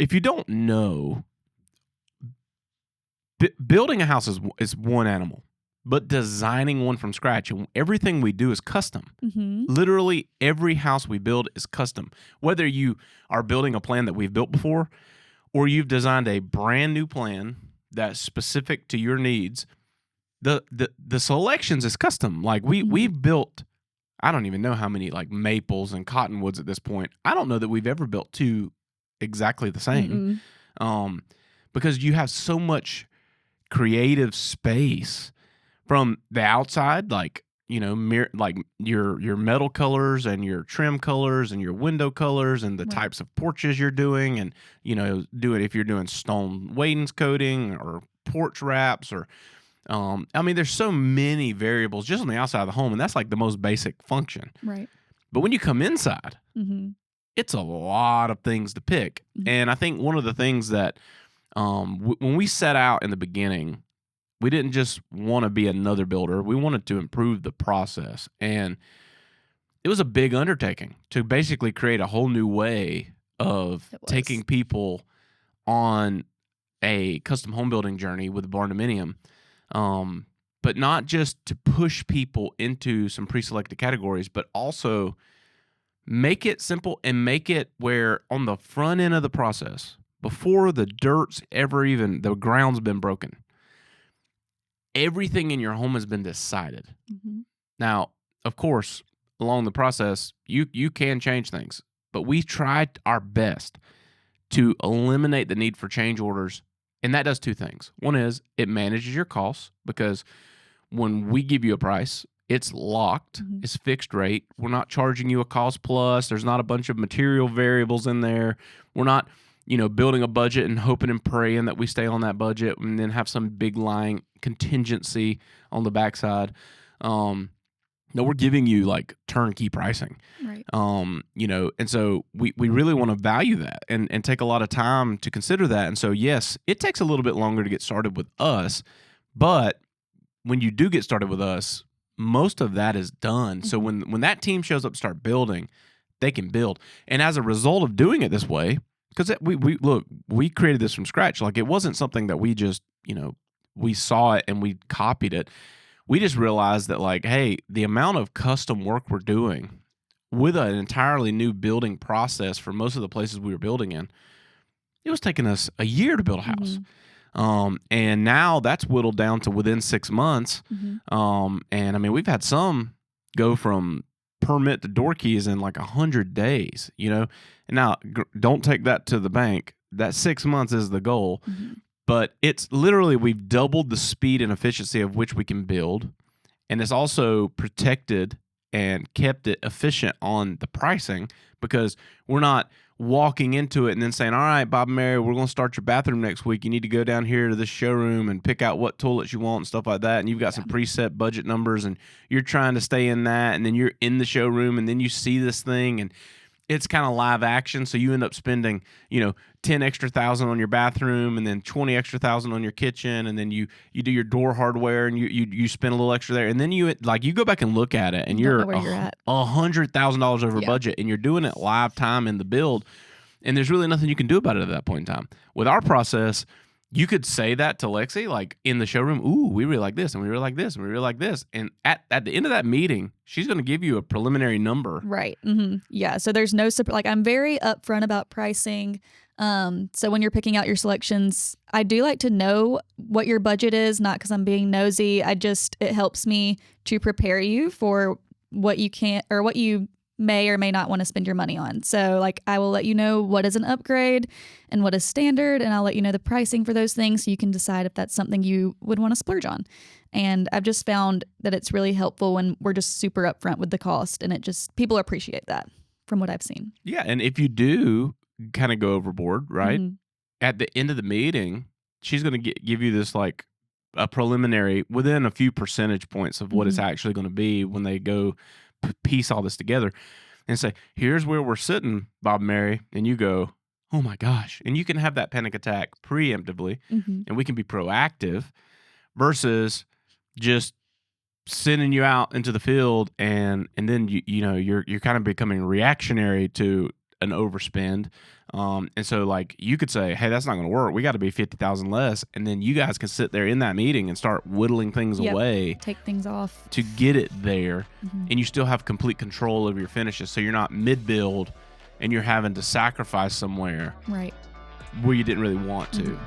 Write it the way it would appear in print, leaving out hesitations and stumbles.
if you don't know, building a house is one animal, but designing one from scratch, and everything we do is custom. Mm-hmm. Literally every house we build is custom. Whether you are building a plan that we've built before, or you've designed a brand new plan that's specific to your needs, the selections is custom. Like we've built, I don't even know how many like maples and cottonwoods at this point. I don't know that we've ever built two exactly the same, because you have so much creative space from the outside, like like your metal colors and your trim colors and your window colors and the Right. types of porches you're doing, and do it if you're doing stone wainscoting or porch wraps or I mean, there's so many variables just on the outside of the home, and that's like the most basic function. Right. But when you come inside, Mm-hmm. it's a lot of things to pick. Mhm. And I think one of the things that when we set out in the beginning, we didn't just want to be another builder. We wanted to improve the process. And it was a big undertaking to basically create a whole new way of It was. taking people on a custom home building journey with the Barndominium. But not just to push people into some pre-selected categories, but also make it simple and make it where on the front end of the process, before the dirt's ever even, the ground's been broken, everything in your home has been decided. Mm-hmm. Now, of course, along the process, you can change things, but we tried our best to eliminate the need for change orders, and that does two things. One is it manages your costs, because when we give you a price, it's locked, Mhm. it's fixed rate. We're not charging you a cost plus. There's not a bunch of material variables in there. We're not, building a budget and hoping and praying that we stay on that budget and then have some big lying contingency on the backside. No, we're giving you like turnkey pricing. Right. And so we really want to value that and take a lot of time to consider that. And so, yes, it takes a little bit longer to get started with us, but when you do get started with us, most of that is done. So when that team shows up to start building, they can build. And as a result of doing it this way, because we created this from scratch. Like, it wasn't something that we just, we saw it and we copied it. We just realized that, like, hey, the amount of custom work we're doing with an entirely new building process for most of the places we were building in, it was taking us a year to build a house. And now that's whittled down to within 6 months. And I mean, we've had some go from permit to door keys in like 100 days, And now don't take that to the bank. That 6 months is the goal. But it's literally, we've doubled the speed and efficiency of which we can build. And it's also protected and kept it efficient on the pricing, because we're not walking into it and then saying, all right, Bob and Mary, we're going to start your bathroom next week. You need to go down here to this showroom and pick out what toilets you want and stuff like that. And you've got some preset budget numbers and you're trying to stay in that. And then you're in the showroom and then you see this thing and it's kind of live action. So you end up spending, 10 extra thousand on your bathroom and then 20 extra thousand on your kitchen. And then you do your door hardware and you spend a little extra there. And then you go back and look at it and you're where you're at. $100,000 over budget, and you're doing it live time in the build. And there's really nothing you can do about it at that point in time. With our process, you could say that to Lexi, like in the showroom, ooh, we really like this, and we really like this, and we really like this. And at the end of that meeting, she's going to give you a preliminary number. Right. Yeah. So there's no, like, I'm very upfront about pricing. So when you're picking out your selections, I do like to know what your budget is, not because I'm being nosy. It helps me to prepare you for what you can, or what you may or may not want to spend your money on. So, like, I will let you know what is an upgrade and what is standard, and I'll let you know the pricing for those things so you can decide if that's something you would want to splurge on. And I've just found that it's really helpful when we're just super upfront with the cost, and people appreciate that from what I've seen. Yeah, and if you do kind of go overboard, right? At the end of the meeting, she's going to give you this, like, a preliminary within a few percentage points of what it's actually going to be when they go piece all this together and say, here's where we're sitting, Bob and Mary. And you go, oh my gosh. And you can have that panic attack preemptively, and we can be proactive versus just sending you out into the field and then you're kind of becoming reactionary to an overspend. And so like you could say, hey, that's not going to work. We got to be 50,000 less. And then you guys can sit there in that meeting and start whittling things Yep. away Take things off. to get it there. Mhm. And you still have complete control of your finishes. So you're not mid-build and you're having to sacrifice somewhere Right. where you didn't really want to. Mhm.